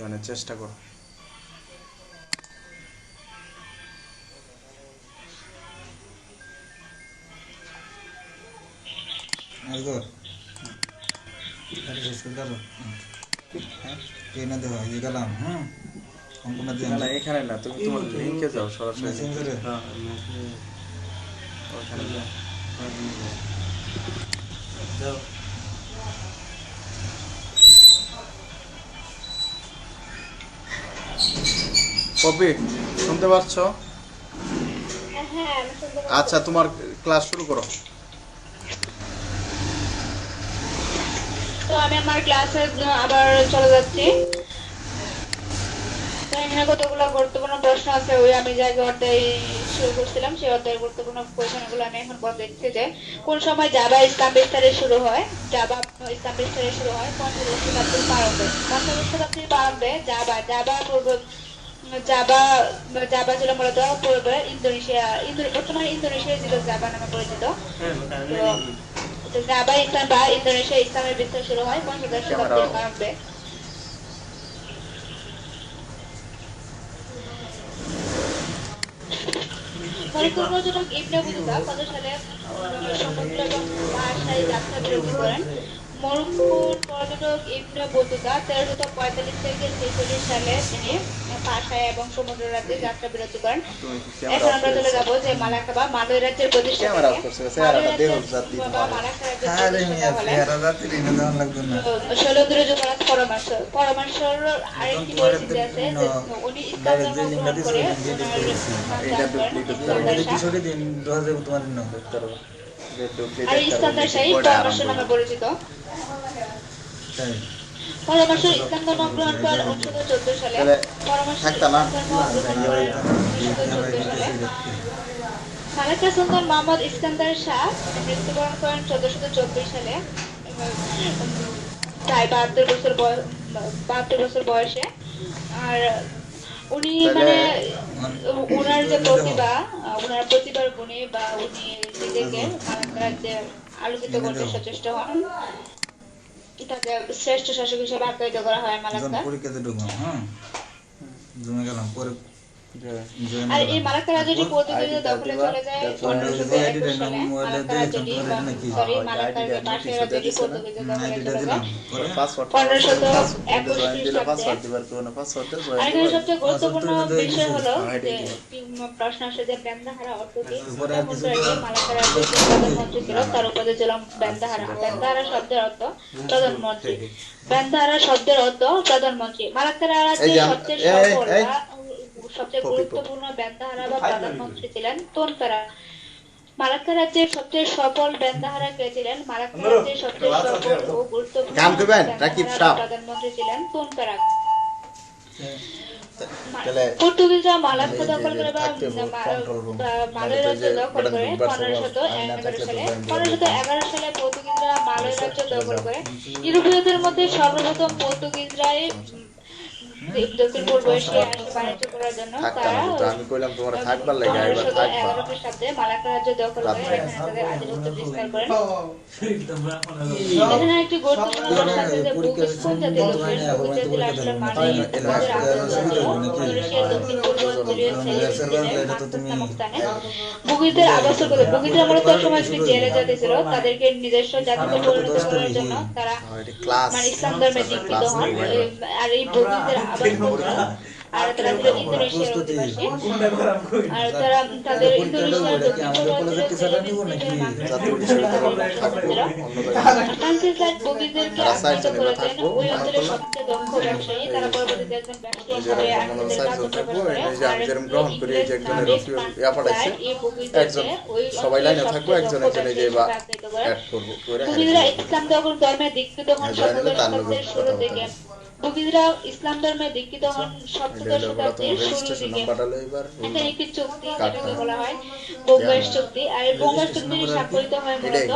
মানে চেষ্টা করো। এখানে না, তুমি তোমার লিঙ্কে যাও সরাসরি। ওখানে যাও। কপি শুনতে পাচ্ছ? আচ্ছা, তোমার ক্লাস শুরু করো। তো আমি আমার ক্লাসে আবার চলে যাচ্ছি। তো এখানে কতগুলো গুরুত্বপূর্ণ প্রশ্ন আছে, ওই আমি যে অধ্যায় শুরু করছিলাম সেই অধ্যায়ের গুরুত্বপূর্ণ প্রশ্নগুলো আমি এখন দেখছি যে কোন সময় জাভা ইসলাম বিস্তারে শুরু হয়। জাভা ইসলাম বিস্তারে শুরু হয় পঞ্চদশ শতাব্দীর প্রারম্ভে। পঞ্চদশ শতাব্দীর প্রারম্ভে জাভা ছিল মূলত পূর্বে বর্তমানে ইন্দোনেশিয়া ছিল জাভা নামে পরিচিত। তো জাভা ইসলাম বা ইন্দোনেশিয়া ইসলামের বিস্তার শুরু হয় পঞ্চদশ শতাব্দীর প্রারম্ভে। মরক্কোর প্রযোজক ইবনে বতুতা কত সালে সমুদ্র এবং পাহাড়সারি যাত্রা বিরতি করেন? মরক্কোর পর্যটক ইবনে বতুতা 1345 থেকে 46 সালে তিনি পাহাড়সারি এবং সমুদ্র রাজ্যে যাত্রা বিরতি করেন। এখন আমরা চলে যাবো যে মালাক্কা বা মালয় রাজ্যের প্রতিষ্ঠা শৈলন্দ্র যুবরাজ পরমেশ্বর আরেকটি পরিচিতি আছে যে উনি ইসলাম ধর্ম গ্রহণ করে আর ইস্কান্দার শাহী পরমেশ্বর নামে পরিচিত। পরমেশ্বর ইসলাম ধর্ম গ্রহণ করেন 1914 সালে। মালাক্কা সুলতান মোহাম্মদ ইস্কান্দার শাহ মৃত্যুবরণ করেন 1424 সালে, প্রায় 72 বছর বয়সে। আর উনি মানে ওনার যে ওনার প্রতিভার গুণে বা উনি নিজেকে মালাক্কা রাজ্যে আলোকিত করতে সচেষ্ট হন। তাকে শ্রেষ্ঠ শাসক হিসেবে আখ্যায়িত করা হয় মালাক্কা। আর এই মালাক্কা রাজ্যটি পর্তুগিজদের দখলে চলে যায় 1521 সালে। মালাক্কা রাজ্যটি মালাক্কার পাশের রাজ্যটি পর্তুগিজদের দখলে চলে যায় 1521 খ্রিস্টাব্দে। আর এখানে সবচেয়ে গুরুত্বপূর্ণ বিষয় হলো যে প্রশ্ন আসে যে বেন্দাহারা অর্থ কি? মালাক্কা রাজ্যের যে প্রধানমন্ত্রী ছিল তার উপাধি ছিল বেন্দাহারা। বেন্দাহারা শব্দের অর্থ প্রধানমন্ত্রী। বেন্দাহারা শব্দের অর্থ প্রধানমন্ত্রী। মালাক্কা রাজ্যের সবচেয়ে গুরুত্বপূর্ণ বেন্দাহারা বা প্রধানমন্ত্রী ছিলেন তোনকারা। মালাক্কা রাজ্যের সবচেয়ে সফল বেন্দাহারা কে ছিলেন? মালাক্কা রাজ্যের সবচেয়ে সফল ও গুরুত্বপূর্ণ প্রধানমন্ত্রী ছিলেন তোনকারা। পর্তুগিজরা মালাক্কা দখল করে বা মালয় রাজ্য দখল করে 1511 সালে পর্তুগিজরা মালয় রাজ্য দখল করে। ইউরোপীয়দের মধ্যে সর্বপ্রথম পর্তুগিজরাই দক্ষিণ পূর্ব এশিয়ায় বাণিজ্য করার জন্য তারা 1511 খ্রিস্টাব্দে মালাক্কা রাজ্য দখল করে এখানে তাদের আধিপত্য বিস্তার করেন। এখানে একটি গুরুত্বপূর্ণ প্রশ্ন আছে যে বুগিস কোন জাতির লোক? বুগিস জাতির আসলে মানে ইন্দোনেশিয়ার দক্ষিণ পূর্ব অঞ্চলীয় নামক স্থানে বুগিসদের আবাসন করে। বুগিসরা মূলত একসময় একটি জেলে জাতি ছিল। তাদেরকে নিজস্ব জাতিতে পরিণত করার জন্য তারা মানে ইসলাম ধর্মে দীক্ষিত হন। আর এই বুগিসদের আর তারা ছিল ইন্দোনেশিয়ার অধিবাসী। আর তারা তাদের ইন্দোনেশিয়ার দক্ষিণ পূর্ব অঞ্চলের বুগিসদেরকে আখ্যায়িত করেছেন ওই অঞ্চলের সবচেয়ে দক্ষ ব্যবসায়ী। তারা পরবর্তীতে একজন ব্যবসায়ী হিসেবে তাদের রাজত্ব প্রকাশ করে। আর এই বুগিসদেরকে ওই অঞ্চলের সবচেয়ে দক্ষ ব্যবসায়ী হিসেবে আখ্যায়িত করেন। বুগিসরা ইসলাম ধর্মে দীক্ষিত হন সপ্তদশ শতাব্দীর শুরু থেকে। বুগিসরা ইসলাম ধর্মে দীক্ষিত হন সপ্তদশ শতাব্দীর শুরু থেকে। এখানে একটি চুক্তি যেটাকে বলা হয় বোম্বাই চুক্তি। আর এই বোম্বাই চুক্তি স্বাক্ষরিত হয় মূলত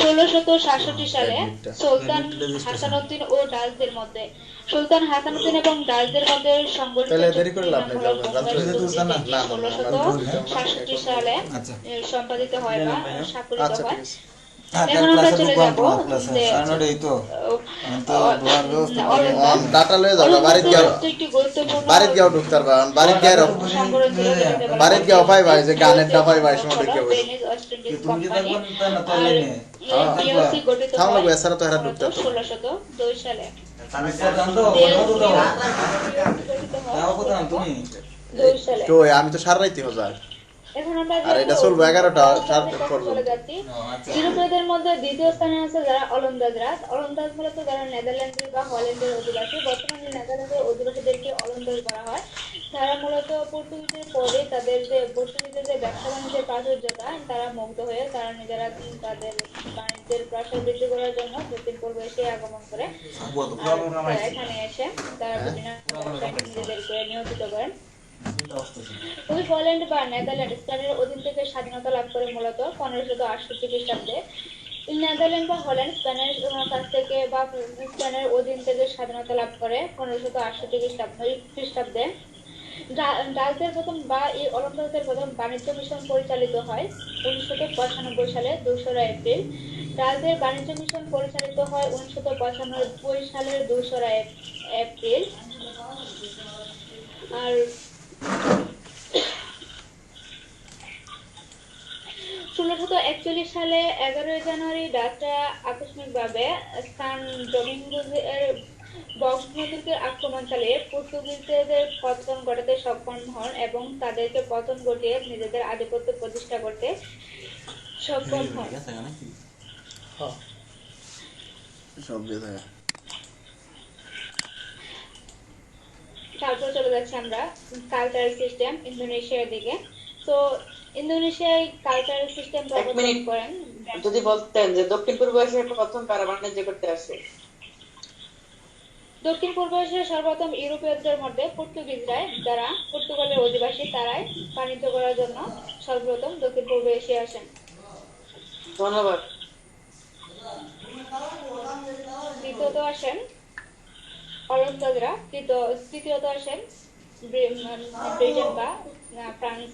1667 সালে সুলতান হাসানুদ্দিন ও ডাচদের মধ্যে। সুলতান হাসানুদ্দিন এবং ডাচদের মধ্যে সংগঠিত 1667 সালে সম্পাদিত হয় বা স্বাক্ষরিত হয়। এখন আমরা চলে যাব যে ডাটা লয়ে যাও বাড়িতে গিয়ে একটি গুরুত্বপূর্ণ বাড়িতে গিয়ে ঢুকতে পারবা বাড়িতে গিয়ে সংগঠন ছিল যেটাকে বলা বাড়িতে গিয়ে পাই ভাই যে গানের ডাবাই ভাই সময় হলো দেখে বই ডেনিস ওয়েস্ট ইন্ডিজ কোম্পানি আর পিওসি গঠিত থাম হয় লাগবে এছাড়া তো এরা ঢুকতে পারতো 1602 সালে তুমি 2 সালে তো আমি তো সারা রাইতে হজার এখন আমরা আর এটা চলবে 11টা সাত পর্যন্ত চলে যাচ্ছি ইউরোপীয়দের মধ্যে দ্বিতীয় স্থানে আছে যারা ওলন্দাজরা ওলন্দাজ মূলত যারা নেদারল্যান্ডের বা হল্যান্ডের অধিবাসী বর্তমানে নেদারল্যান্ডের অধিবাসীদেরকে ওলন্দাজ বলা হয় তারা মূলত পর্তুগিজের পরে তাদের যে পর্তুগিজের যে ব্যবসা বাণিজ্যের প্রাচুর্যতা তারা মুগ্ধ হয়ে তারা নিজেরা তাদের বাণিজ্যের প্রসার বৃদ্ধি করার জন্য দক্ষিণ পূর্ব এশিয়ায় আগমন করে আর এখানে এসে তারা বিভিন্ন ব্যবসায় নিজেদেরকে নিয়োজিত করেন তবে পোল্যান্ড বা নেদারল্যান্ড স্পেনের অধীন থেকে স্বাধীনতা লাভ করে মূলত 1568 খ্রিস্টাব্দে নেদারল্যান্ড বা হল্যান্ড স্পেনের কাছ থেকে বা স্পেনের অধীন থেকে স্বাধীনতা লাভ করে 1568 খ্রিস্টাব্দে ডাচদের প্রথম বা এই ওলন্দাজদের প্রথম বাণিজ্য মিশন পরিচালিত হয় 1995 সালে 2 এপ্রিল ডাচদের বাণিজ্য মিশন পরিচালিত হয় 1995 সালের 2 এপ্রিল আর 1641 সালে 11 জানুয়ারি ডাচরা আকস্মিকভাবে সান ডোমিঙ্গোজের বক্স নদীকে আক্রমণ চালিয়ে পর্তুগিজদের পতন ঘটাতে সক্ষম হন এবং তাদেরকে পতন ঘটিয়ে নিজেদের আধিপত্য প্রতিষ্ঠা করতে সক্ষম হন সব দিয়ে থাকে তারপর চলে যাচ্ছি আমরা কালচারাল সিস্টেম ইন্দোনেশিয়ার দিকে তো ইন্দোনেশিয়ায় কালচারাল সিস্টেম প্রবর্তন করেন যদি বলতেন যে দক্ষিণ পূর্ব এশিয়ায় প্রথম কারা বাণিজ্য করতে আসে দক্ষিণ পূর্ব এশিয়ার সর্বপ্রথম ইউরোপীয়দের মধ্যে পর্তুগিজরাই যারা পর্তুগালের অধিবাসী তারাই বাণিজ্য করার জন্য সর্বপ্রথম দক্ষিণ পূর্ব এশিয়ায় আসেন ধন্যবাদ দ্বিতীয়ত আসেন ওলন্দাজরা তৃতীয়ত আসেন ব্রিটেন বা ফ্রান্স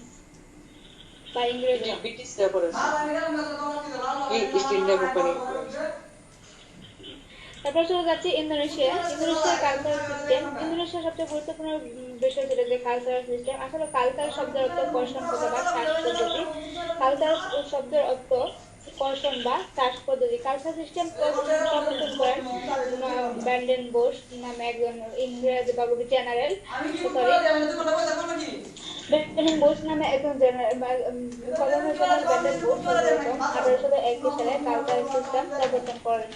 বা ইংরেজরা ব্রিটিশরা করেছে ইস্ট ইন্ডিয়া কোম্পানি তারপর চলে যাচ্ছি ইন্দোনেশিয়ার কালচারাল সিস্টেম ইন্দোনেশিয়ার সবচেয়ে গুরুত্বপূর্ণ বিষয় যেটা যে কালচারাল সিস্টেম আসলে কালচার শব্দের অর্থ কর্ষণ বা শ্বাস পদ্ধতি কালচার শব্দের অর্থ কর্ষণ বা শ্বাস পদ্ধতি কালচার সিস্টেম প্রবর্তন করেন ব্যান্ডেন বোস নামে একজন ইংরেজ বা জেনারেল ব্যান্ডেন বোস নামে একজন গভর্নর জেনারেল ব্যান্ডেন বোস 1821 সালে কালচারাল সিস্টেম প্রবর্তন করেন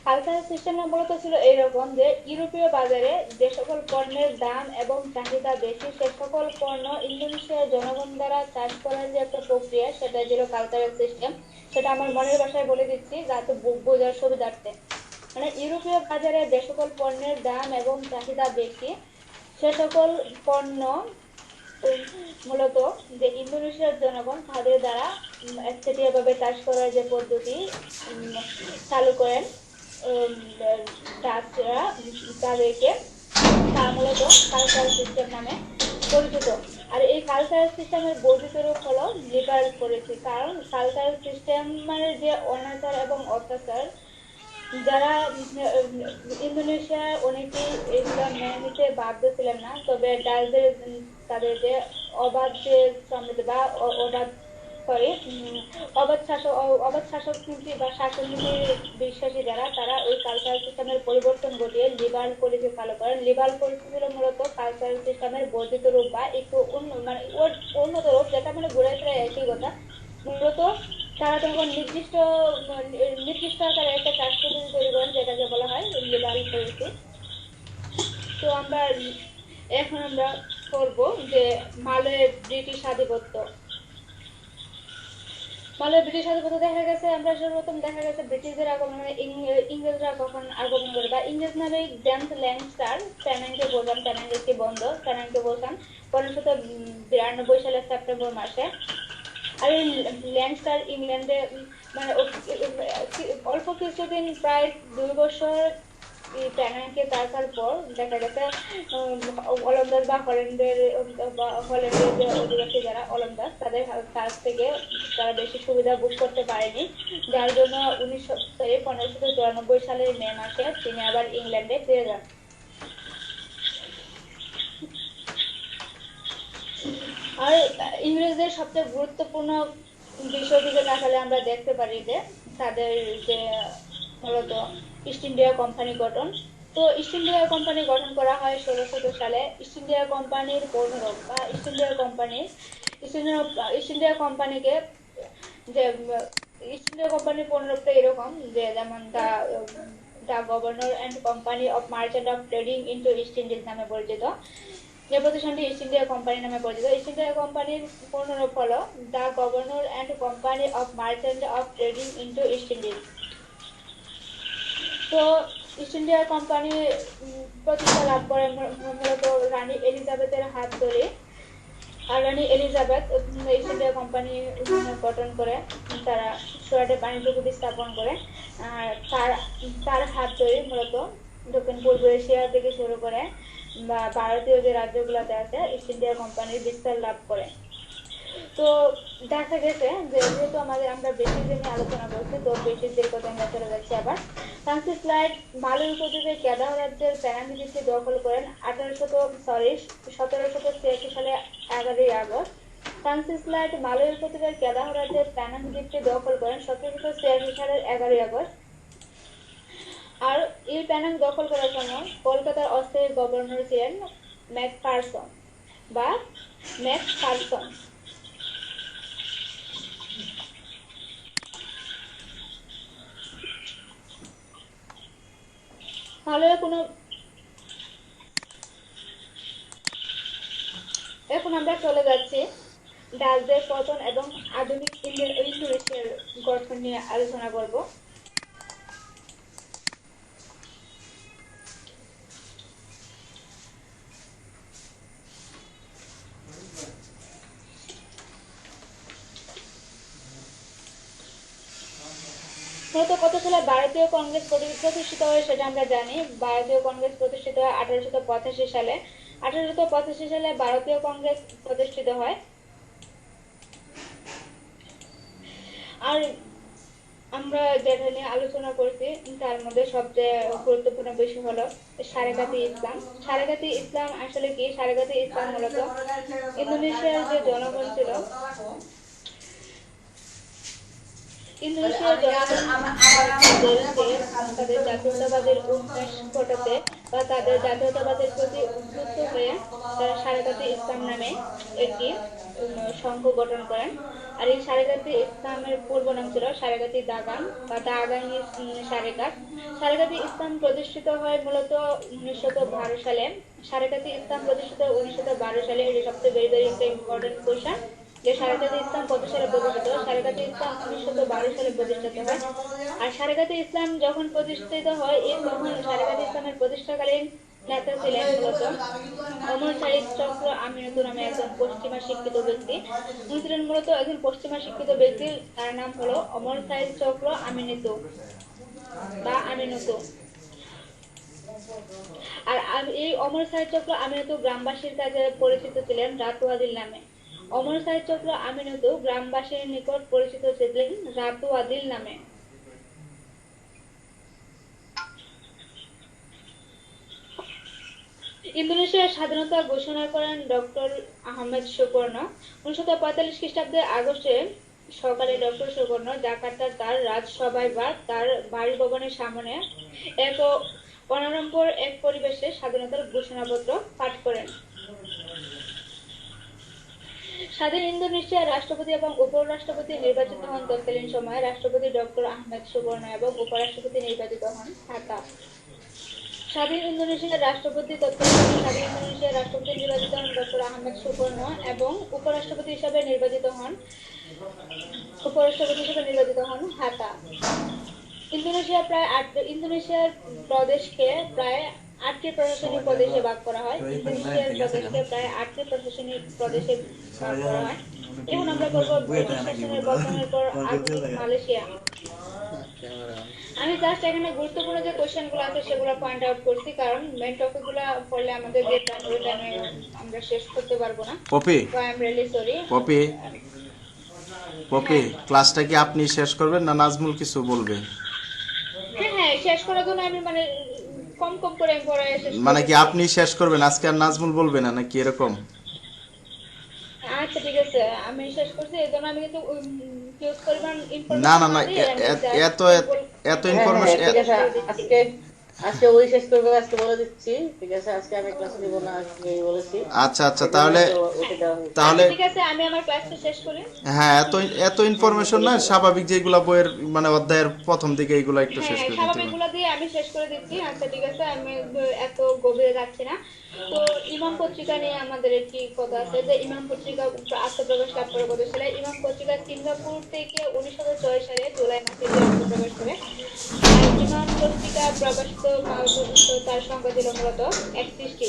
কালচারাল সিস্টেমটা মূলত ছিল এইরকম যে ইউরোপীয় বাজারে যে সকল পণ্যের দাম এবং চাহিদা বেশি সে সকল পণ্য ইন্দোনেশিয়ার জনগণ দ্বারা চাষ করার যে একটা প্রক্রিয়া সেটা ছিল কালচারাল সিস্টেম সেটা আমার মনের ভাষায় বলে দিচ্ছি যাতে বোঝার সুবিধার্থে মানে ইউরোপীয় বাজারে যে সকল পণ্যের দাম এবং চাহিদা বেশি সে সকল পণ্য মূলত যে ইন্দোনেশিয়ার জনগণ তাদের দ্বারা একচেটিয়াভাবে চাষ করার যে পদ্ধতি চালু করেন ডাচরা তাদেরকে তা মূলত কালচারাল সিস্টেম নামে পরিচিত আর এই কালচারাল সিস্টেমের বর্ধিত রূপ হলো লিবারেল পলিসি কারণ কালচারাল সিস্টেমের যে অনাচার এবং অত্যাচার যারা ইন্দোনেশিয়ার অনেকেই এগুলো মেনে নিতে বাধ্য ছিলেন না তবে ডাচদের তাদের যে অবাধ যে সমৃদ্ধি বা অবাধ শাসক নীতি বা শাসন নীতির বিশ্বাসী যারা তারা ওই কালচারাল সিস্টেমের পরিবর্তন ঘটিয়ে লিবারাল পলিসি চালু করেন লিবারাল পলিসি ছিল মূলত কালচারাল সিস্টেমের বর্ধিত রূপ বা একটু উন্নত রূপ যেটা মানে ঘুরে ফিরে একই কথা মূলত তারা তখন নির্দিষ্ট আকারে একটা চাষ পদ্ধতি তৈরি করেন যেটাকে বলা হয় লিবারাল পলিসি তো এখন আমরা করবো যে মালয়ে ব্রিটিশ আধিপত্য দেখা গেছে আমরা সর্বপ্রথম দেখা গেছে ব্রিটিশদের আগমন মানে ইংরেজরা কখন আগমন করে বা ইংরেজ নামে জেমস ল্যাংস্টার পেনাংকে বোঝান 1592 সালের সেপ্টেম্বর মাসে আর এই ল্যাংস্টার ইংল্যান্ডে মানে অল্প কিছুদিন প্রায় 2 বছর এই প্যানাকে তাকার পর দেখা গেছে ওলন্দাজ বা হল্যান্ডের যে অধিবাসী যারা ওলন্দাজ তাদের কাছ থেকে তারা বেশি সুবিধা ভোগ করতে পারেনি, যার জন্য 1594 সালের মে মাসে তিনি আবার ইংল্যান্ডে ফিরে যান। আর ইংরেজদের সবচেয়ে গুরুত্বপূর্ণ বিষয় দিকে তাকালে আমরা দেখতে পারি যে তাদের যে মূলত ইস্ট ইন্ডিয়া কোম্পানি গঠন। তো ইস্ট ইন্ডিয়া কোম্পানি গঠন করা হয় 1600 সালে। ইস্ট ইন্ডিয়া কোম্পানির পূর্ণরূপ বা ইস্ট ইন্ডিয়া কোম্পানিকে যে ইস্ট ইন্ডিয়া কোম্পানির পূর্ণরূপটা এরকম যে যেমন the governor and company of merchant of trading into east Indies নামে পরিচিত। যে প্রতিষ্ঠানটি ইস্ট ইন্ডিয়া কোম্পানি নামে পরিচিত। ইস্ট ইন্ডিয়া কোম্পানির পূর্ণরূপ হলো the governor and company of merchant of trading into east Indies. তো ইস্ট ইন্ডিয়া কোম্পানি প্রতিষ্ঠা লাভ করে মূলত রানী এলিজাবেথের হাত ধরে। আর রানী এলিজাবেথ ইস্ট ইন্ডিয়া কোম্পানি গঠন করে তারা সুরাটে বাণিজ্য কুঠি স্থাপন করে। আর তার হাত ধরে মূলত দক্ষিণ পূর্ব এশিয়া থেকে শুরু করে বা ভারতীয় যে রাজ্যগুলোতে আছে ইস্ট ইন্ডিয়া কোম্পানির বিস্তার লাভ করে। তো দেখা গেছে যে যেহেতু আমরা ব্রিটিশ নিয়ে আলোচনা করছি, তো ব্রিটিশদের কথা আমরা চলে যাচ্ছি আবার। ফ্রান্সিস লাইট মালয় উপদ্বীপে কেদাহ রাজ্যের প্যানামি দ্বীপটি দখল করেন 1786 সালে 11 আগস্ট। ফ্রান্সিস লাইট মালয় উপদ্বীপের কেদাহ রাজ্যের প্যানামি দ্বীপটি দখল করেন 1786 সালের 11 আগস্ট। আর এই প্যানাং দখল করার সময় কলকাতার অস্থায়ী গভর্নর ছিলেন ম্যাকফারসন। এখন আমরা চলে যাচ্ছি ডাচদের পতন এবং আধুনিক ইন্দোনেশিয়ার গঠন নিয়ে আলোচনা করব। মূলত কত সালে ভারতীয় কংগ্রেস প্রতিষ্ঠিত হয় সেটা আমরা জানি। ভারতীয় কংগ্রেস প্রতিষ্ঠিত হয় 1885 সালে। 1885 সালে ভারতীয় কংগ্রেস প্রতিষ্ঠিত হয়। আর আমরা যেটা নিয়ে আলোচনা করছি তার মধ্যে সবচেয়ে গুরুত্বপূর্ণ বিষয় হলো সারেকাতি ইসলাম। সারেকাতি ইসলাম আসলে কি? সারেকাতি ইসলাম মূলত ইন্দোনেশিয়ার যে জনগণ ছিল, ইন্দোনেশিয়ার তাদের জাতীয়তাবাদের উন্মেষ ঘটাতে বা তাদের জাতীয়তাবাদের প্রতি উদ্বুদ্ধ হয়ে তারা সারেকাতি ইসলাম নামে একটি সংঘ গঠন করেন। আর এই সারেকাতি ইসলামের পূর্ব নাম ছিল সারেকাতি দাগান বা দাগানি সারেকাত। সারেকাতি ইসলাম প্রতিষ্ঠিত হয় মূলত 1912 সালে। সারেকাতি ইসলাম প্রতিষ্ঠিত 1912 সালে। এটি সবচেয়ে ভেরি একটা ইম্পর্টেন্ট কোশ্চেন যে সারেকাতি ইসলাম কত সালে প্রতিষ্ঠিত? সারেকাতি ইসলাম 1912 সালে প্রতিষ্ঠিত হয়। আর সারেকাতি ইসলাম যখন প্রতিষ্ঠিত হয় তখন সারেকাতি ইসলামের প্রতিষ্ঠাকালীন নেতা ছিলেন মূলত অমর সাইদ চক্র আমিনতু নামে একজন পশ্চিমা শিক্ষিত ব্যক্তি। উনি ছিলেন মূলত একজন পশ্চিমা শিক্ষিত ব্যক্তি, তার নাম হলো অমর সাইদ চক্র আমিনতু বা আমিনতু। আর এই অমর সাইদ চক্র আমিনতু গ্রামবাসীর কাছে পরিচিত ছিলেন রাতু আদিল নামে। অমর সাইদ চক্র আমিনতু গ্রামবাসীর নিকট পরিচিত ছিলেন রাতু আদিল নামে। ইন্দোনেশিয়ার স্বাধীনতা ঘোষণা করেন ডক্টর আহমেদ সুকর্ণ 1945 খ্রিস্টাব্দে আগস্টে সকালে। ডক্টর সুকর্ণ জাকার্তার তার রাজসভায় বা তার বাড়িভবনের সামনে এক অনাড়ম্বর এক পরিবেশে স্বাধীনতার ঘোষণাপত্র পাঠ করেন। স্বাধীন ইন্দোনেশিয়ার রাষ্ট্রপতি এবং উপরাষ্ট্রপতি নির্বাচিত হন তৎকালীন সময়ে রাষ্ট্রপতি ডক্টর আহমেদ সুকর্ণ এবং উপরাষ্ট্রপতি নির্বাচিত হন হাতা। স্বাধীন ইন্দোনেশিয়ার রাষ্ট্রপতি নির্বাচিত হন ডক্টর আহমেদ সুকর্ণ এবং উপরাষ্ট্রপতি হিসেবে নির্বাচিত হন হাতা। ইন্দোনেশিয়ার প্রদেশকে প্রায় 8টি প্রশাসনিক প্রদেশে ভাগ করা হয়। এখন আমরা করব শাসনের বর্তমানের পর আধুনিক মালয়েশিয়া। ক্যামেরা আমি জাস্ট এখানে গুরুত্বপূর্ণ যে কোশ্চেনগুলো আছে সেগুলো পয়েন্ট আউট করছি, কারণ মেইন টপিকগুলো পড়লে আমাদের যে টাইম ওই টাইমে আমরা শেষ করতে পারবো না। পপি তো I am really sorry. Popy Popy ক্লাসটা কি আপনি শেষ করবেন না নাজমুল কিছু বলবে? হ্যাঁ হ্যাঁ, শেষ করার জন্য আমি মানে কম কম করে পড়ায় শেষ মানে কি করতেছি। আপনি শেষ করবেন আজকে আর নাজমুল বলবে না নাকি এরকম? আচ্ছা ঠিক আছে, আমি শেষ করছি, এই জন্য আমি কিন্তু ইউজ পরিমাণ না না না ইনফরমেশন এত এত হ্যাঁ, ইনফরমেশন ঠিক আছে, আজকে আজকে ওই শেষ করবে, আজকে বলে দিচ্ছি, ঠিক আছে? আজকে আমি ক্লাস নিব না, আজকে বলেছি। আচ্ছা আচ্ছা তাহলে ওটা দেওয়া হয়েছে। তাহলে ঠিক আছে, আমি আমার ক্লাসটা শেষ করি। হ্যাঁ এত এত ইনফরমেশন না, স্বাভাবিক যেগুলা বইয়ের মানে অধ্যায়ের প্রথম দিকে এগুলা একটু শেষ হ্যাঁ, করে দিতে স্বাভাবিক হবে। গুলো দিয়ে আমি শেষ করে দিচ্ছি। আচ্ছা ঠিক আছে, আমি এত গভীরে যাচ্ছি না। তো ইমাম পত্রিকা নিয়ে আমাদের একটি কথা আছে যে ইমাম পত্রিকা আত্মপ্রকাশ লাভ করে কত সালে? ইমাম পত্রিকা সিঙ্গাপুর থেকে 1906 সালে জুলাই মাসে আত্মপ্রকাশ করে। আর ইমাম পত্রিকা প্রকাশিত তার সংখ্যা ছিল মূলত 31টি।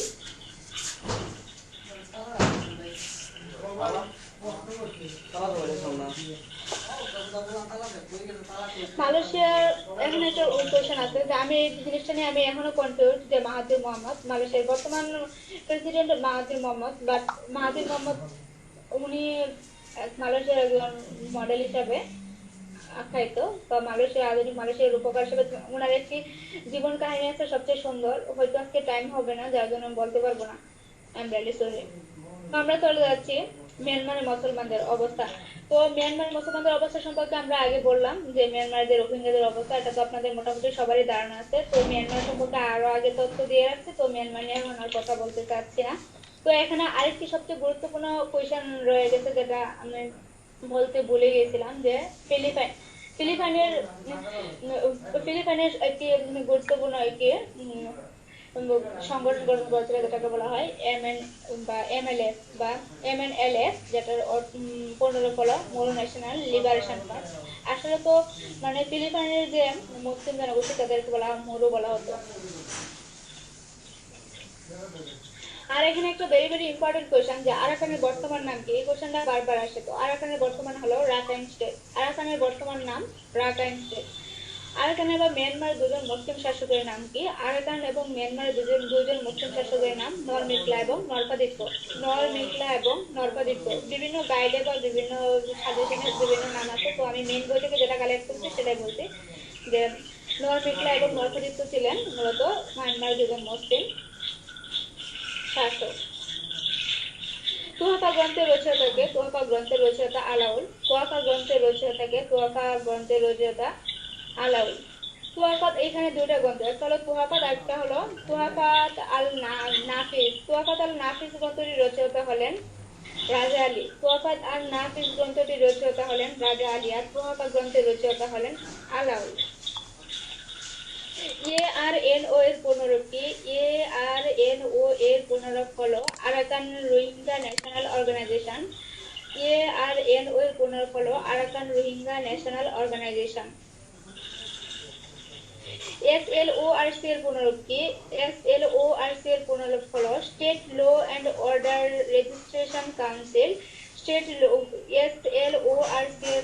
মালয়েশিয়ার এখানে একটা কোয়েশ্চেন আছে যে আমি এই জিনিসটা নিয়ে আমি এখনো কনফিউজ যে মাহাথির মোহাম্মদ, মালয়েশিয়ার বর্তমান president Mahathir Mohamad, but Mahathir Mohamad উনি মালয়েশিয়ার একজন মডেল হিসাবে আখ্যায়িত, বা মালয়েশিয়ার আধুনিক মালয়েশিয়ার রূপকার হিসেবে ওনার একটি জীবন কাহিনী আছে সবচেয়ে সুন্দর। হয়তো আজকে টাইম হবে না, যার জন্য আমি বলতে পারবো না। I am really sorry. আমরা চলে যাচ্ছি মিয়ানমারের মুসলমানদের অবস্থা। তো মিয়ানমারের মুসলমানদের অবস্থা সম্পর্কে আমরা আগে বললাম যে মিয়ানমারের যে রোহিঙ্গাদের অবস্থা, এটা তো আপনাদের মোটামুটি সবারই ধারণা আছে। তো মিয়ানমার সম্পর্কে আরো আগে তথ্য দিয়ে রাখছি, তো মিয়ানমার নিয়ে এখন আর কথা বলতে চাচ্ছি না। তো এখানে আরেকটি সবচেয়ে গুরুত্বপূর্ণ কোয়েশ্চেন রয়ে গেছে, যেটা আমি বলতে ভুলে গেছিলাম, যে ফিলিপাইন। ফিলিপাইনের একটি গুরুত্বপূর্ণ একটি সংগঠন গঠন করেছিল, যেটাকে বলা হয় এমএন বা এমএলএফ বা এমএনএলএফ, যেটার পূর্ণরূপ হলো মোরো ন্যাশনাল লিবারেশন ফ্রন্ট। আসলে তো মানে ফিলিপাইনের যে মুসলিম জনগোষ্ঠী তাদেরকে বলা মোরো বলা হতো। আর এখানে একটা ভেরি ভেরি ইম্পর্টেন্ট কোয়েশ্চেন, যে আরাকানের বর্তমান নাম কি? এই কোয়েশ্চেনটা বারবার আসে। তো আরাকানের বর্তমান হলো রাখাইন স্টেট। আরাকানের বর্তমান নাম রাখাইন স্টেট। আরাকানের বা মিয়ানমার দুজন মুসলিম শাসকের নাম কি? আরাকান এবং মিয়ানমারের দুজন মুসলিম শাসকের নাম নরমিক্লা এবং নরপাদিত্য। নরমিক্লা এবং নরপাদিত্য। বিভিন্ন গাইডে বা বিভিন্ন সাজেশনে বিভিন্ন নাম আছে। তো আমি মেইন বই থেকে যেটা কালেক্ট করছি সেটাই বলছি, যে নরমিক্লা এবং নরপাদিত্য ছিলেন মূলত মিয়ানমারের দুজন মুসলিম শাসক। তুহাফা গ্রন্থের রচয়িতাকে তুহাফা গ্রন্থের রচয়িতা আলাউল। তুহাফা গ্রন্থের রচয়িতাকে তুহাফা গ্রন্থের রচয়িতা আলাউল। তুহাফাত, এখানে দুইটা গ্রন্থ, একটা হলো তুহাফাত আর একটা হলো তুহাফাত আল নাফিস। তুহাফাত আল নাফিস গ্রন্থটির রচয়িতা হলেন রাজা আলী। তুহাফাত আল নাফিস গ্রন্থটির রচয়িতা হলেন রাজা আলী, আর তুহাফা গ্রন্থের রচয়িতা হলেন আলাউল। ARNO এর পূর্ণরূপ কি? ARNO এর পূর্ণরূপ হলো Arakan Rohingya national organisation. ARNO এর পূর্ণরূপ হলো Arakan Rohingya national organisation. SLORC এর পূর্ণরূপ কি? SLORC এর পূর্ণরূপ হলো state law and order registration council. SLORC এর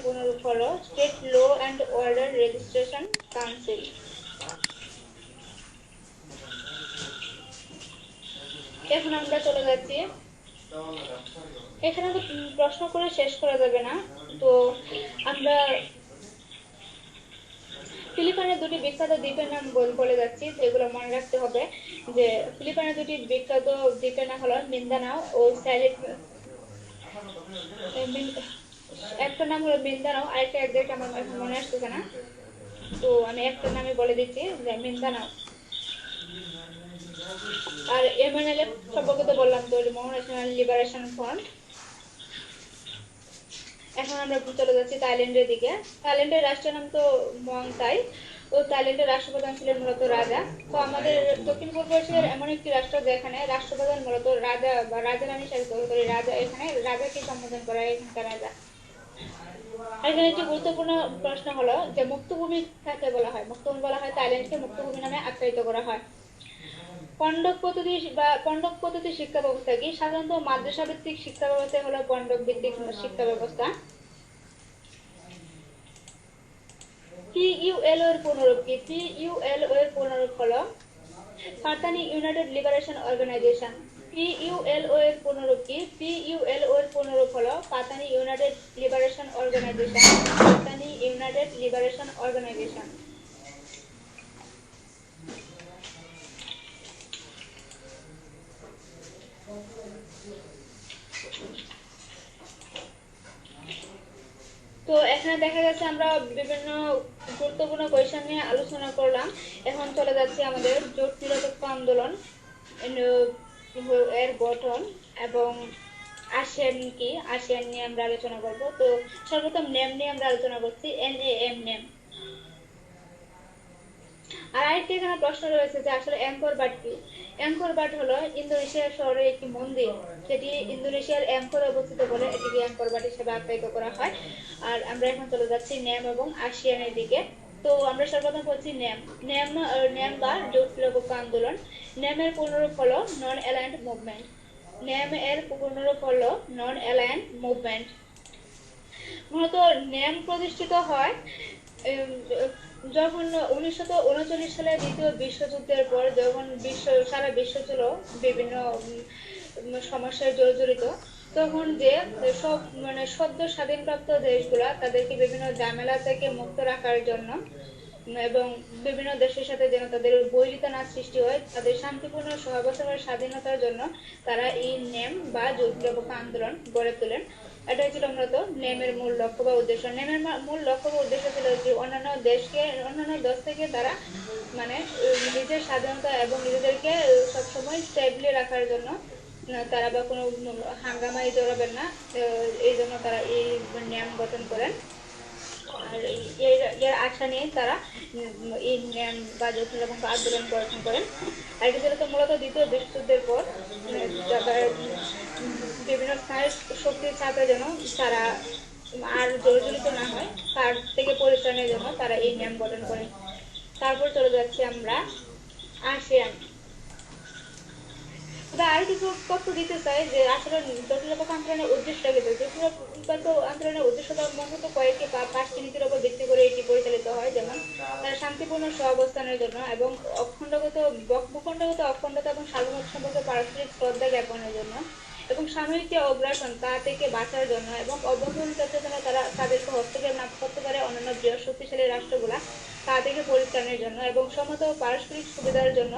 পূর্ণরূপ হলো state law and order registration council. এখন আমরা চলে যাচ্ছি, এখানে তো প্রশ্ন করে শেষ করা যাবে না। তো আমরা ফিলিপাইনের দুটি বিখ্যাত দ্বীপের নাম বলে যাচ্ছি, যেগুলো মনে রাখতে হবে। যে ফিলিপাইনের দুটি বিখ্যাত দ্বীপের নাম হলো মিন্দানাও ও স্যালিট। একটা নাম হলো মিন্দানাও, আরেকটা একজাক্ট আমার এখন মনে আসতেছে না। তো আমি একটা নামে বলে দিচ্ছি, যে মিন্দানাও। আর এমএনএলএফ সম্পর্কে তো বললাম, তো মোরো ন্যাশনাল লিবারেশন ফ্রন্ট। এখন আমরা চলে যাচ্ছি থাইল্যান্ডের দিকে। থাইল্যান্ডের রাষ্ট্রের নাম তো মং থাই। তো থাইল্যান্ডের রাষ্ট্রপ্রধান ছিলেন মূলত রাজা। তো আমাদের দক্ষিণ পূর্ব এশিয়ার এমন একটি রাষ্ট্র যেখানে রাষ্ট্রপ্রধান মূলত রাজা বা রাজা রানী শাসিত হতো। রাজা, এখানে রাজাকে সম্বোধন করা হয় এখানকার রাজা। আর এখানে একটি গুরুত্বপূর্ণ প্রশ্ন হলো যে মুক্তভূমি কাকে বলা হয়? মুক্তভূমি বলা হয় থাইল্যান্ডকে মুক্তভূমি নামে আখ্যায়িত করা হয়। পণ্ডক পদ্ধতি শিক্ষা ব্যবস্থা কি? সাধারণত মাদ্রাসা ভিত্তিক শিক্ষা ব্যবস্থা হলো পণ্ডক ভিত্তিক শিক্ষা ব্যবস্থা। PULO এর পুনরূপ কি? PULO এর পুনরূপ হলো Patani United Liberation Organisation. PULO এর পুনরূপ কি? PULO এর পুনরূপ হলো Patani United Liberation Organisation. Patani United Liberation Organisation. তো এখানে দেখা গেছে আমরা বিভিন্ন গুরুত্বপূর্ণ কোয়েশ্চেন নিয়ে আলোচনা করলাম। এখন চলে যাচ্ছে আমাদের জোট নিরপেক্ষ আন্দোলন এর গঠন এবং আসিয়ান কি, আসিয়ান নিয়ে আমরা আলোচনা করব। তো সর্বপ্রথম নেম নিয়ে আমরা আলোচনা করছি, NAM নেম। আর আরেকটি এখানে প্রশ্ন রয়েছে যে আসলে অ্যাংকর বাট কি? অ্যাংকর বাট হলো ইন্দোনেশিয়ার শহরে একটি মন্দির, যেটি ইন্দোনেশিয়ার অ্যাংকরে অবস্থিত বলে এটিকে অ্যাংকর বাট হিসেবে আখ্যায়িত করা হয়। আর আমরা এখন চলে যাচ্ছি নেম এবং আসিয়ানের দিকে। তো আমরা সর্বপ্রথম বলছি নেম। নেম বা জোট নিরপেক্ষ আন্দোলন। নেমের পুনরূপ হলো নন অ্যালায়েন্ড মুভমেন্ট। নেম এর পুনরূপ হলো নন অ্যালায়েন্ড মুভমেন্ট। মূলত নেম প্রতিষ্ঠিত হয় যখন 1939 সালে দ্বিতীয় বিশ্বযুদ্ধের পর, যখন সারা বিশ্ব ছিল বিভিন্ন সমস্যায় জর্জরিত, তখন যে সব সদ্য স্বাধীনপ্রাপ্ত দেশগুলা তাদেরকে বিভিন্ন ঝামেলা থেকে মুক্ত রাখার জন্য এবং বিভিন্ন দেশের সাথে যেন তাদের বৈরিতা না সৃষ্টি হয়, তাদের শান্তিপূর্ণ সহবাসের স্বাধীনতার জন্য তারা এই নেম বা জোট নিরপেক্ষ আন্দোলন গড়ে তোলেন। এটাই ছিল মূলত নেমের মূল লক্ষ্য বা উদ্দেশ্য। নেমের মূল লক্ষ্য বা উদ্দেশ্য ছিল যে অন্যান্য দেশ থেকে তারা নিজের স্বাধীনতা এবং নিজেদেরকে সবসময় স্টেবলি রাখার জন্য তারা বা কোনো হাঙ্গামায় জড়াবেন না, এই জন্য তারা এই নেম গঠন করেন। আর এর আশা নিয়ে তারা এই নেম বা জোট নিরপেক্ষ আন্দোলন গঠন করেন। আর এটা ছিল তো মূলত দ্বিতীয় বিশ্বযুদ্ধের পর বিভিন্ন স্থায়ী শক্তির চাপে যেন তারা আর জর্জরিত না হয়, তার থেকে পরিত্রাণের জন্য তারা এই নিয়ম গঠন করে। তারপর চলে যাচ্ছি আমরা আসিয়ান। আর কিছু তথ্য দিতে চাই যে আসলে জোট নিরপেক্ষ আন্দোলনের উদ্দেশ্যটা কি। জোট নিরপেক্ষ আন্দোলনের উদ্দেশ্যটা মূলত কয়েকটি 5টি নীতির উপর ভিত্তি করে এটি পরিচালিত হয়। যেমন তারা শান্তিপূর্ণ সহাবস্থানের জন্য এবং ভূখণ্ডগত অখণ্ডতা এবং সার্বভৌমত্ব সম্পর্কে পারস্পরিক শ্রদ্ধা জ্ঞাপনের জন্য এবং সাময়িক যে অগ্রাসন তা থেকে বাঁচার জন্য এবং অভ্যন্তরীণ তথ্যের জন্য তারা তাদেরকে হস্তক্ষেপ না করতে পারে অন্যান্য বৃহৎ শক্তিশালী রাষ্ট্রগুলা, তা থেকে পরিত্রাণের জন্য এবং সমতা ও পারস্পরিক সুবিধার জন্য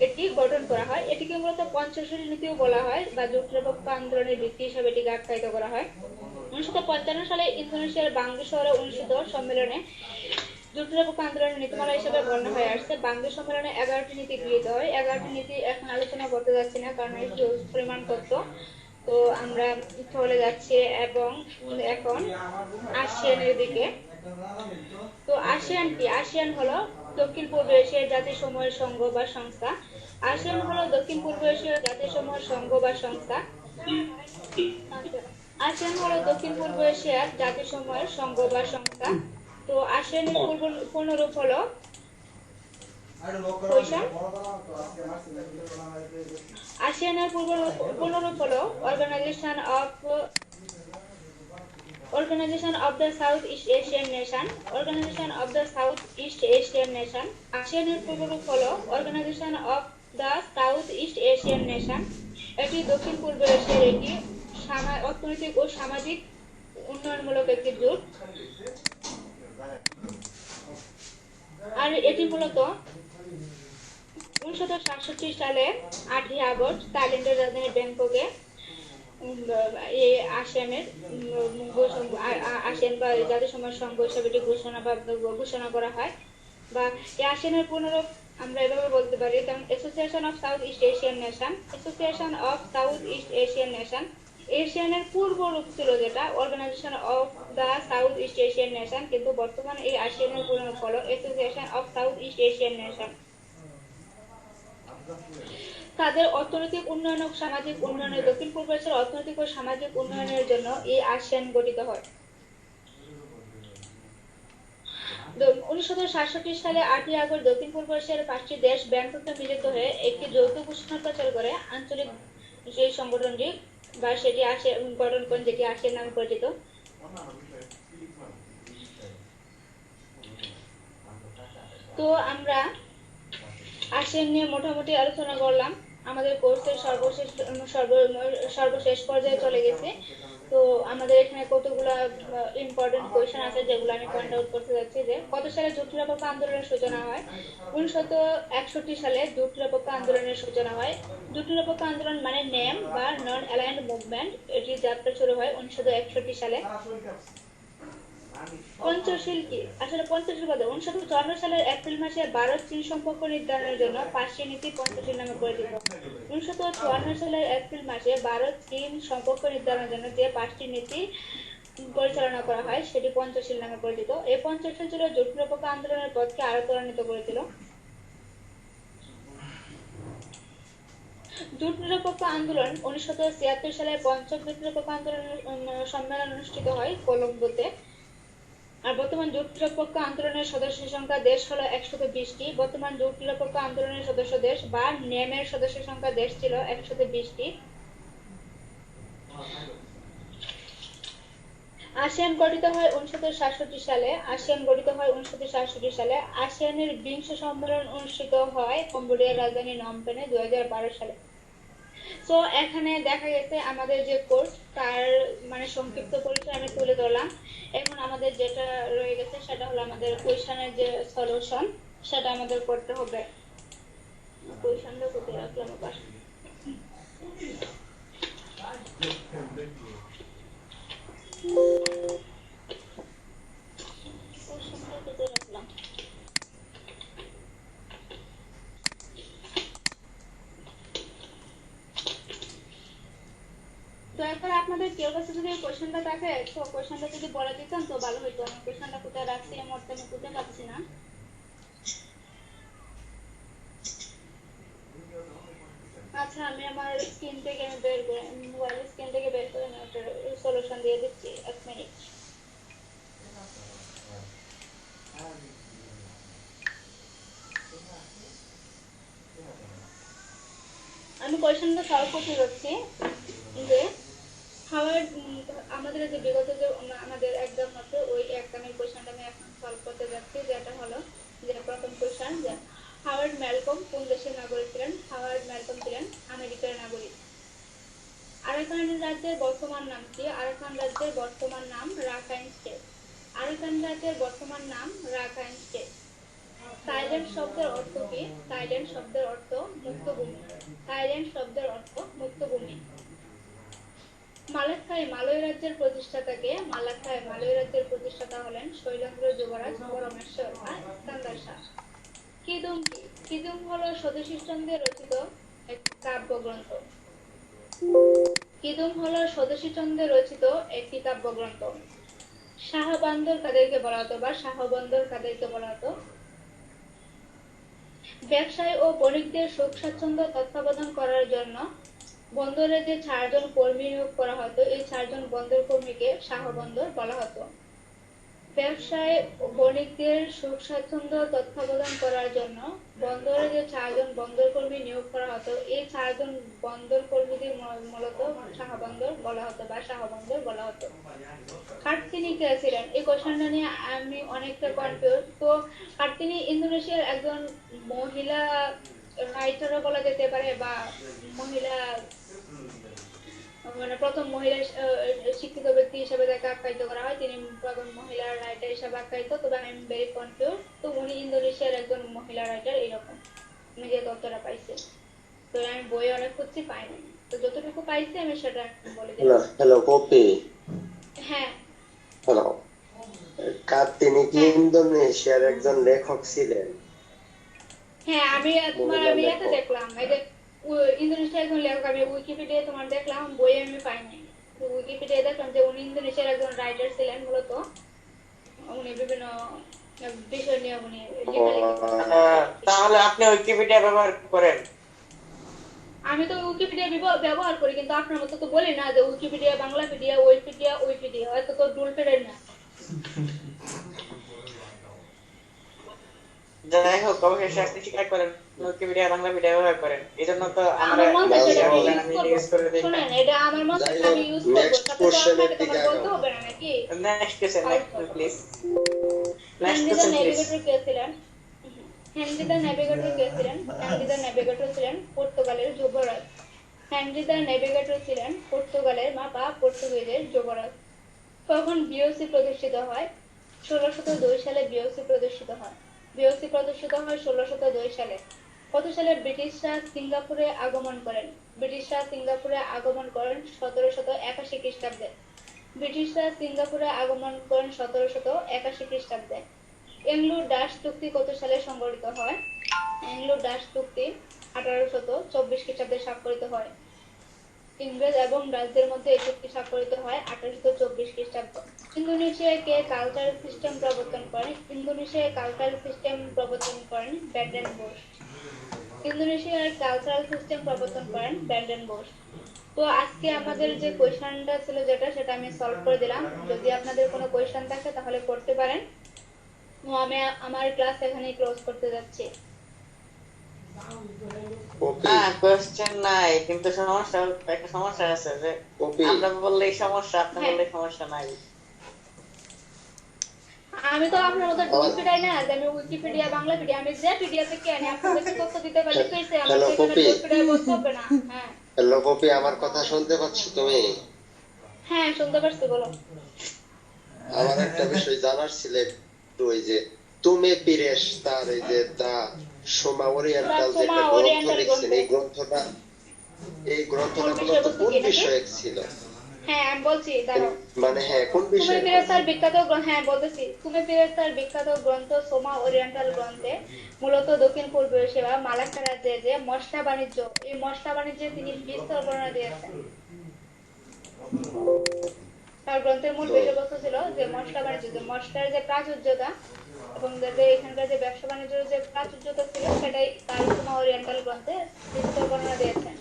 এটি গঠন করা হয়। এটিকে মূলত পঞ্চশীল নীতিও বলা হয় বা জোট নিরপেক্ষ আন্দোলনের ভিত্তি হিসাবে এটিকে আখ্যায়িত করা হয়। 1955 সালে ইন্দোনেশিয়ার বাঙ্গি শহরে অনুষ্ঠিত সম্মেলনে জোট নিরপেক্ষ আন্দোলনের নীতিমালা হিসেবে গণ্য হয়ে আসছে। বাঙ্গি সম্মেলনে 11টি নীতি গৃহীত হয়। 11টি নীতি এখন আলোচনা করতে যাচ্ছি না, কারণ এটি পরিমাণ তথ্য। তো আমরা চলে যাচ্ছি এবং এখন আসিয়ানের দিকে। তো আসিয়ান কি? আসিয়ান হলো দক্ষিণ পূর্ব এশিয়ার জাতিসমূহের সংঘ বা সংস্থা। আসিয়ান হলো দক্ষিণ পূর্ব এশিয়ার জাতিসমূহের সংঘ বা সংস্থা। আসিয়ান হলো দক্ষিণ পূর্ব এশিয়ার জাতিসমূহের সংঘ বা সংস্থা। তো আসিয়ানের পূর্ণরূপ হলো আসিয়ানের পূর্ণরূপ হলো Organization of the Southeast Asian Nation. Organization of the Southeast Asian Nation. আসিয়ানের পূর্বরূপ হলো Organization of the Southeast Asian Nation. এটি দক্ষিণ পূর্ব এশিয়ার একটি অর্থনৈতিক ও সামাজিক উন্নয়নমূলক একটি জোট। আর এটি মূলত 1967 সালে 8ই আগস্ট থাইল্যান্ডের রাজধানী ব্যাংককে এই আসিয়ান বা জাতিসংঘের সংঘ হিসেবে এটি ঘোষণা করা হয়। বা এই আসিয়ানের পুনরূপ আমরা এভাবে বলতে পারি, কারণ association of South East Asian nation. Association of South East Asian nation. এশিয়ানের পূর্ব রূপ ছিল যেটা organisation of the South East Asian nation, কিন্তু বর্তমানে এই আসিয়ানের পুনরূপ হলো association of South East Asian nation. তাদের অর্থনৈতিক উন্নয়ন ও সামাজিক উন্নয়নের দক্ষিণ পূর্ব এশিয়ার অর্থনৈতিক ও সামাজিক উন্নয়নের জন্য এই আসিয়ান গঠিত হয়। 1967 সালে 8ই আগস্ট দক্ষিণ পূর্ব এশিয়ার 5টি দেশ ব্যাংককে মিলিত হয়ে একটি যৌথ ঘোষণা প্রচার করে আঞ্চলিক সেই সংগঠনটি বা সেটি গঠন করেন, যেটি আসিয়ান নামে পরিচিত। তো আমরা আসেন নিয়ে মোটামুটি আলোচনা করলাম। আমাদের কোর্সের সর্বশেষ পর্যায়ে চলে গেছে। তো আমাদের এখানে কতগুলা ইম্পর্টেন্ট কোয়েশ্চেন আছে যেগুলো আমি পয়েন্ট আউট করতে যাচ্ছি। যে কত সালে জুট নিরাপত্তা আন্দোলনের সূচনা হয়? 1961 সালে জুট নিরাপত্তা আন্দোলনের সূচনা হয়। জুট নিরাপত্তা আন্দোলন মানে নেম বা নন অ্যালাইন্ড মুভমেন্ট, এটির যাত্রা শুরু হয় 1961 সালে। পঞ্চশীল কি? আসলে পঞ্চশীল পদে 1954 সালের এপ্রিল মাসে ভারত চীন সম্পর্ক নির্ধারণের জন্য 5টি নীতি পঞ্চশীল নামে পরিচিত। 1954 সালের এপ্রিল মাসে ভারত চীন সম্পর্ক নির্ধারণের জন্য যে 5টি নীতি পরিচালনা করা হয় সেটি পঞ্চশীল নামে পরিচিত। এই পঞ্চশীল ছিল জোট নিরপেক্ষ আন্দোলনের পথকে আরো ত্বরান্বিত করেছিল। জোট নিরপেক্ষ আন্দোলন 1976 সালে পঞ্চম জোট নিরপেক্ষ আন্দোলন সম্মেলন অনুষ্ঠিত হয় কলম্বোতে। আর বর্তমান জোট নিরপেক্ষ আন্দোলনের সদস্য সংখ্যা দেশ হলো 120টি। বর্তমান জোট নিরপেক্ষ আন্দোলনের সদস্য দেশ বা নেমের সদস্য সংখ্যা দেশ ছিল 120টি। আসিয়ান গঠিত হয় 1967 সালে। আসিয়ানের 20 সম্মেলন অনুষ্ঠিত হয় কম্বোডিয়ার রাজধানী নমপেনে 2012 সালে। তো এখানে দেখা গেছে আমাদের যে কোর্স তার মানে সংক্ষিপ্ত পরিচয় আমি তুলে ধরলাম। এখন আমাদের যেটা রয়ে গেছে সেটা হলো আমাদের কোয়েশ্চেনের যে সলিউশন সেটা আমাদের করতে হবে। কোয়েশ্চেনটা কোথায় রাখলাম আবার? কোয়েশ্চেনটা কোথায় রাখলাম? তো এখন আপনাদের কেউ কাছে যদি কোয়েশ্চেনটা থাকে তো কোয়েশ্চেনটা যদি বলে দিতেন তো ভালো হতো। আমি কোয়েশ্চেনটা কোথায় রাখছি এই মুহূর্তে আমি খুঁজে পাচ্ছি না। আচ্ছা আমি আমার স্ক্রিন থেকে বের করে মোবাইল স্ক্রিন থেকে বের করে আমি ওটার সলিউশন দিয়ে দিচ্ছি। 1 মিনিট। আমি কোয়েশ্চেনটা সলভ করতে যাচ্ছি যে হাওয়ার্ড আমাদের যে বিগত যে আমাদের এক্সাম হচ্ছে ওই এক্সামের কোয়েশ্চেনটা আমি এখন সলভ করতে যাচ্ছি। যেটা হলো যে প্রথম কোয়েশ্চেন যে হাওয়ার্ড ম্যালকম কোন দেশের নাগরিক ছিলেন? হাওয়ার্ড ম্যালকম ছিলেন আমেরিকার নাগরিক। আরাকান রাজ্যের বর্তমান নাম কি? আরাকান রাজ্যের বর্তমান নাম রাখাইন স্টেট। আরাকান রাজ্যের বর্তমান নাম রাখাইন স্টেট। থাইল্যান্ড শব্দের অর্থ কি? থাইল্যান্ড শব্দের অর্থ মুক্তভূমি। থাইল্যান্ড শব্দের অর্থ মুক্তভূমি। মালাক্কাই মালয় রাজ্যের প্রতিষ্ঠাতা কে? মালাক্কাই মালয় রাজ্যের প্রতিষ্ঠাতা হলেন শৈলেন্দ্র যুবরাজ পরমেশ্বর আর ইস্কান্দার শাহ। কিদুম কি? কিদুম হলো স্বদেশীচন্দ্রে রচিত এক কাব্যগ্রন্থ। কিদুম হলো স্বদেশীচন্দ্রে রচিত একটি কাব্যগ্রন্থ। শাহবান্দর কাদেরকে বলা হতো বা শাহবন্দর কাদেরকে বলা হতো? ব্যবসায়ী ও বণিকদের সুখ স্বাচ্ছন্দ্য তত্ত্বাবধান করার জন্য বন্দরে যে 4 জন কর্মী নিয়োগ করা হতো এই 4 জন বন্দর কর্মীকে শাহবন্দর বলা হতো। ব্যবসায়ী ও বণিকদের সুখ স্বাচ্ছন্দ্য তত্ত্বাবধান করার জন্য বন্দরে যে 4 জন বন্দর কর্মী নিয়োগ করা হতো এই 4 জন বন্দর কর্মীদের মূলত শাহবন্দর বলা হতো বা শাহবন্দর বলা হতো। কার্তিনি কে ছিলেন? এই কোশ্চেনটা নিয়ে আমি অনেকটা কনফিউজ। তো কার্তিনি ইন্দোনেশিয়ার একজন মহিলা রাইটারও বলা যেতে পারে বা মহিলা মানে প্রথম মহিলা শিক্ষিত ব্যক্তি হিসেবে তাকে আখ্যায়িত করা হয়। তিনি প্রথম মহিলা রাইটার হিসেবে আখ্যায়িত। তবে আমি ভেরি কনফিউজ। তো উনি ইন্দোনেশিয়ার একজন মহিলা রাইটার এরকম আমি যে তথ্যটা পাইছি। তো আমি বই অনেক খুঁজছি পাইনি। তো যতটুকু পাইছি আমি সেটা বলে দিলাম। হ্যালো পপি। হ্যাঁ হ্যালো। কার্তিনি কি ইন্দোনেশিয়ার একজন লেখক ছিলেন? হ্যাঁ আমি এটা দেখলাম। এই যে ইন্দোনেশিয়ার একজন লেখক আমি উইকিপিডিয়া তোমার দেখলাম বই আমি পাইনি। তো উইকিপিডিয়া দেখলাম যে উনি ইন্দোনেশিয়ার একজন রাইটার ছিলেন। মূলত উনি বিভিন্ন বিষয় নিয়ে উনি তাহলে আপনি উইকিপিডিয়া ব্যবহার করেন? আমি তো উইকিপিডিয়া ব্যবহার করি কিন্তু আপনার মতো তো বলি না যে উইকিপিডিয়া বাংলাপিডিয়া ওইপিডিয়া এত তো ডুল ফেরেন না। যাই হোক অবশ্যই আপনি স্বীকার করেন উইকিপিডিয়া বাংলাপিডিয়া ব্যবহার করেন। এজন্য তো আমরা শুনেন এটা আমার মত আমি ইউজ করব। তাতে তো আপনাকে তোমার বলতে হবে না নাকি? Next question please. Next question please. Henry the Navigator কে ছিলেন? হেনরি দ্য নেভিগেটর ছিলেন পর্তুগালের যুবরাজ। হেনরি দ্য নেভিগেটর ছিলেন পর্তুগালের বা পর্তুগিজের যুবরাজ। কখন বিওসি প্রতিষ্ঠিত হয়? 1602 সালে বিওসি প্রতিষ্ঠিত হয়। বিওসি প্রতিষ্ঠিত হয় 1602 সালে। কত সালে ব্রিটিশরা সিঙ্গাপুরে আগমন করেন? ব্রিটিশরা সিঙ্গাপুরে আগমন করেন 1781 খ্রিস্টাব্দে। ব্রিটিশরা সিঙ্গাপুরে আগমন করেন 1781 খ্রিস্টাব্দে। এংলো ডাচ চুক্তি কত সালে সংগঠিত হয়? এংলো ডাচ চুক্তি 1824 খ্রিস্টাব্দে স্বাক্ষরিত হয়। ইংরেজ এবং ডাচদের মধ্যে এই চুক্তি স্বাক্ষরিত হয় 1824 খ্রিস্টাব্দ। ইন্দোনেশিয়ায় কে কালচারাল সিস্টেম প্রবর্তন করেন? ইন্দোনেশিয়ায় কালচারাল সিস্টেম প্রবর্তন করেন ব্যান্ডেন বোস। ইন্দোনেশিয়ার কালচারাল সিস্টেম প্রবর্তন করেন ব্যান্ডেন বোস। তো আজকে আমাদের যে কোয়েশ্চনটা ছিল সেটা আমি সলভ করে দিলাম। যদি আপনাদের কোনো কোয়েশ্চন থাকে তাহলে করতে পারেন। আমি আমার ক্লাস এখানেই ক্লোজ করতে যাচ্ছি। ওকে কোয়েশ্চেন নাই, কিন্তু একটা সমস্যা আছে যে ওকে আমরা বললেই সমস্যা, আপনি বললে সমস্যা নাই। আমি তো আপনার মতো উইকিপিডিয়ায় না যে আমি উইকিপিডিয়া বাংলাপিডিয়া আমি যে পিডিয়া থেকে আনি আপনাদেরকে তথ্য দিতে পারলে তো এসে আমার হ্যালো, এখানে কপি। উইকিপিডিয়ায় বলতে হবে না। হ্যাঁ হ্যালো পপি, আমার কথা শুনতে পাচ্ছ তুমি? হ্যাঁ শুনতে পারছি, বলো। আমার একটা বিষয় জানার ছিল একটু, ওই যে তুমি পিরেশ তার এই যে দা সোমা ওরিয়েন্টাল যে একটা গ্রন্থ লিখছেন, এই গ্রন্থটা মূলত কোন বিষয়ক ছিল? হ্যাঁ আমি বলছি, দাঁড়াও। মানে হ্যাঁ, কোন তুমি বিষয়? ফিরেস্তার বিখ্যাত হ্যাঁ বলতেছি, তুমি ফিরেস্তার বিখ্যাত গ্রন্থ সোমা ওরিয়েন্টাল গ্রন্থে মূলত দক্ষিণ পূর্ব এশিয়া বা মালাক্কা রাজ্যে যে মশলা বাণিজ্য, এই মশলা বাণিজ্যে তিনি বিস্তর বর্ণনা দিয়েছেন। তার গ্রন্থের মূল বিষয়বস্তু ছিল যে মশলা বাণিজ্য, যে মশলার যে প্রাচুর্যতা এবং যে এখানকার যে ব্যবসা বাণিজ্যের যে প্রাচুর্যতা ছিল সেটাই তার সোমা ওরিয়েন্টাল গ্রন্থে বিস্তর বর্ণনা দিয়েছেন।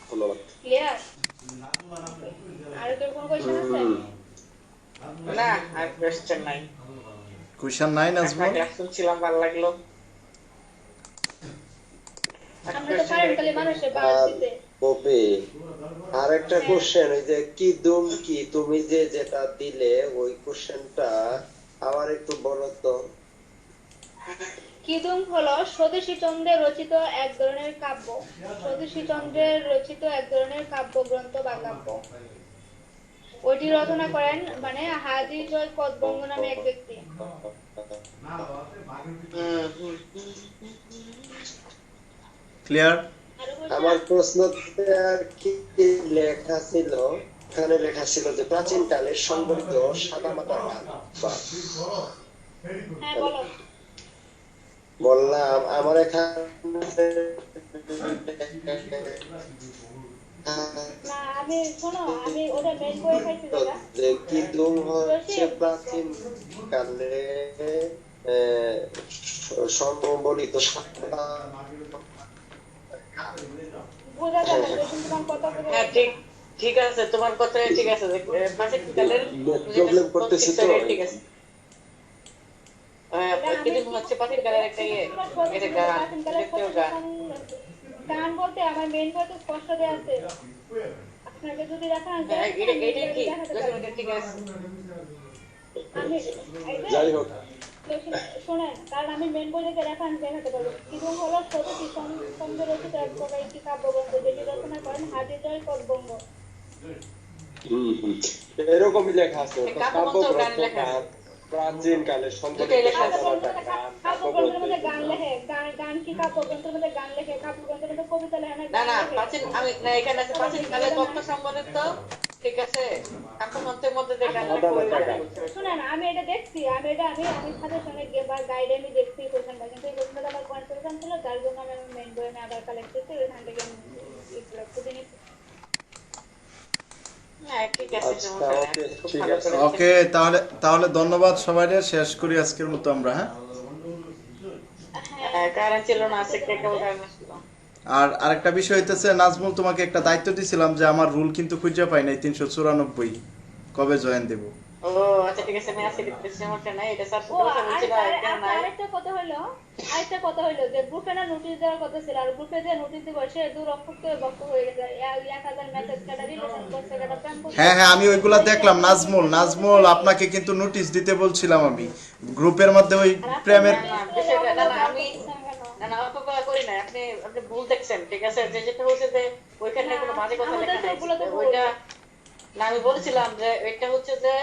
ধন্যবাদ। ক্লিয়ার? আর কেউ কোনো কোয়েশ্চেন আছে? না, আর কোয়েশ্চেন নাই। কোয়েশ্চেন নাই নাজমুল? ক্লাস শুনছিলাম, ভালো লাগলো। আমরা তো কারেন্টলি মানুষের বাস দিতে। পপি, আর একটা কোশ্চেন, ওই যে কি দুম কি তুমি যে যেটা দিলে ওই কোশ্চেনটা আবার একটু বলো তো। কিদুম হলো স্বদেশী চন্দ্রের রচিত এক ধরনের কাব্য। স্বদেশী চন্দ্রের রচিত এক ধরনের কাব্য গ্রন্থ বা কাব্য। ওইটি রচনা করেন হাজি জয় পদবঙ্গ নামে এক ব্যক্তি। ক্লিয়ার? আরো আমার question? প্রশ্নতে আর কি লেখা ছিল, এখানে লেখা ছিল যে প্রাচীন কালের সংগঠিত সাদামাটা গান। হ্যাঁ বলো। বললাম আমার এখানে না আমি শোনো, আমি ওটা মেন বই খাইছি যেটা। যে কি দুম হচ্ছে প্রাচীন কালে সম্বলিত বোঝা যায় না, question তোমার কথা বোঝা হ্যাঁ, যাচ্ছে না। ঠিক আছে, তোমার কথা ঠিক আছে। প্রাচীন কালের প্রবলেম করতেছি তো। ঠিক আছে। কিদুম হচ্ছে প্রাচীন কালের একটা এটা গান, জাতীয় গান। গান বলতে আমার মেন বইতে স্পষ্ট দেয়া আছে। আপনাকে যদি দেখান যে হ্যাঁ, এটা কি? এটা ঠিক আছে। আমি যাই হোক, শোনেন, কারণ আমি মেন বই থেকে দেখান দেখাতে পারবো। কিদুম হলো স্বদেশী ছন্দে রচিত এক প্রকার একটি কাব্যগ্রন্থ, যেটি রচনা করেন হাজি জয় পদবঙ্গ। এরকমই লেখা আছে কাব্যগ্রন্থ গান লেখা আছে। প্রাচীন কালে দুটাই লেখা আছে। কাব্যগ্রন্থের মধ্যে গান লেখে, গান কি কাব্যগ্রন্থের মধ্যে গান লেখে, কাব্যগ্রন্থের মধ্যে কবিতা লেখে না, না গান না, লেখে। প্রাচীন আমি না, এখানে আছে প্রাচীন কালে তথ্য সম্বলিত, ঠিক আছে। কাব্যগ্রন্থের মধ্যে যে গান লেখা হয়। শুনেন, আমি এটা দেখছি, আমি সাথে সঙ্গে বা গাইডে আমি দেখছি কোশ্চেনটা, কিন্তু এই কোশ্চেনটা আমার কনফিউশন ছিল, যার জন্য আমি মেইন বই আমি আবার কালেক্ট করছি, ওইখান থেকে আমি এগুলো খুঁজে নিচ্ছি। হ্যাঁ, ঠিক আছে, সমস্যা নাই। খুব ঠিক ভালো আছে। করেছেন। ওকে, তাহলে ধন্যবাদ সবাইকে। শেষ করি আজকের মতো আমরা। হ্যাঁ, কারেন্ট ছিল না, আজকে কেবল কারেন্ট ছিল। আর আরেকটা বিষয় হইতেছে, নাজমুল তোমাকে একটা দায়িত্ব দিছিলাম যে আমার রুল কিন্তু খুঁজে পাই নাই 394 কবে জয়েন দেব। ও আচ্ছা ঠিক আছে, আমি আসি দেখতেছি, সমস্যা নাই। এটা স্যার ও কথা বলছিল, এটা নাই। আরেকটা কথা হলো যে গ্রুপে না নোটিশ দেওয়ার কথা ছিল, আর গ্রুপে যে নোটিশ দিব সে দুরক্ষক বক্ত হয়ে গেছে, 1000 মেসেজ কাটা রিলেশন করছে, কাটা প্রেম করছে। হ্যাঁ হ্যাঁ, আমি ওইগুলা দেখলাম। নাজমুল আপনাকে কিন্তু নোটিশ দিতে বলছিলাম আমি গ্রুপের মধ্যে ওই প্রেমের। না, বিষয়টা না, না, আমি না অপকল্পনা করি না। আপনি আপনি ভুল দেখছেন, ঠিক আছে? যেটা হচ্ছে যে ওইখানে কোনো বাজে কথা লেখা নাই, ওইটা না, আমি বলছিলাম যে এটা হচ্ছে যে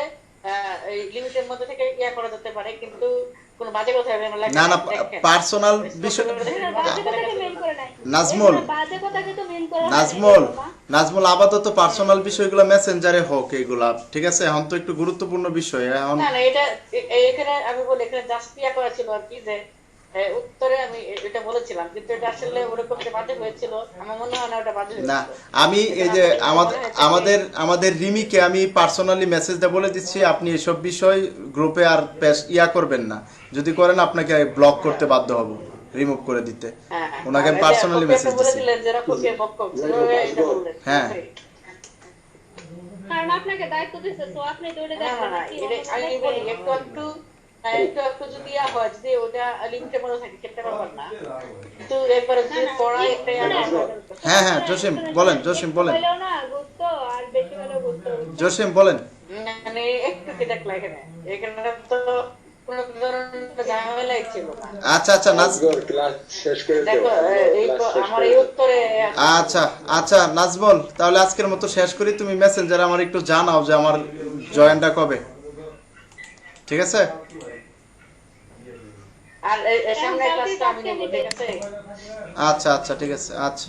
এই লিমিটের মধ্যে থেকে ইয়া করা যেতে পারে, কিন্তু কোনো বাজে কথা হবে না লেখা না না, নাই, দেখেন। পার্সোনাল বিষয়। বাজে কথাকে মেইন করে নাই। নাজমুল, বাজে কথাকে তো মেইন করা হয় নাই, নাজমুল আপাতত পার্সোনাল বিষয়গুলো মেসেঞ্জারে হোক এইগুলা, ঠিক আছে? এখন তো একটু গুরুত্বপূর্ণ বিষয় এখন। না না, এটা এখানে আমি বলি, এখানে জাস্ট ইয়া করা ছিল আর কি, যে উত্তরে আমি এটা বলেছিলাম, কিন্তু এটা আসলে ওরকম যে বাজে হয়েছিল আমার মনে হয় না ওটা বাজে না, হয়েছিল। আমি এই যে আমাদের রিমিকে আমি পার্সোনালি মেসেজ দিয়ে বলে দিচ্ছি আপনি এসব বিষয় গ্রুপে আর ইয়া করবেন না, যদি করেন আপনাকে ব্লক করতে বাধ্য হব, রিমুভ করে দিতে। হ্যাঁ, ওনাকে আমি পার্সোনালি মেসেজ দিচ্ছি। বলেছিলেন যে রক্ষকে বক্তব্য এটা বললেন। হ্যাঁ। কারণ আপনাকে দায়িত্ব দিচ্ছে, তো আপনি তো ওটা না না না, দেখবেন। এটা আমি বলি একটু একটু যদি ইয়া হয়, যদি ওটা লিমিটের মধ্যে থাকে সেটা ব্যাপার না, কিন্তু একবার যদি পড়া একটা ইয়া করে। হ্যাঁ হ্যাঁ, জসিম বলেন, জসিম বলেন, হইলেও না গুরুত্ব আর বেশি হলেও গুরুত্ব। জসিম বলেন। মানে একটু কি দেখলা এখানে, এখানে তো কোনো ধরনের ঝামেলাই ছিল না। আচ্ছা আচ্ছা ক্লাস শেষ করে দেখো এই আমার এই উত্তরে আচ্ছা আচ্ছা নাজমুল, তাহলে আজকের মতো শেষ করি। তুমি মেসেঞ্জারে আমার একটু জানাও যে আমার জয়েনটা কবে, ঠিক আছে? আর সামনে ক্লাসটা আমি নেব, ঠিক আছে? আচ্ছা আচ্ছা, ঠিক আছে, আচ্ছা।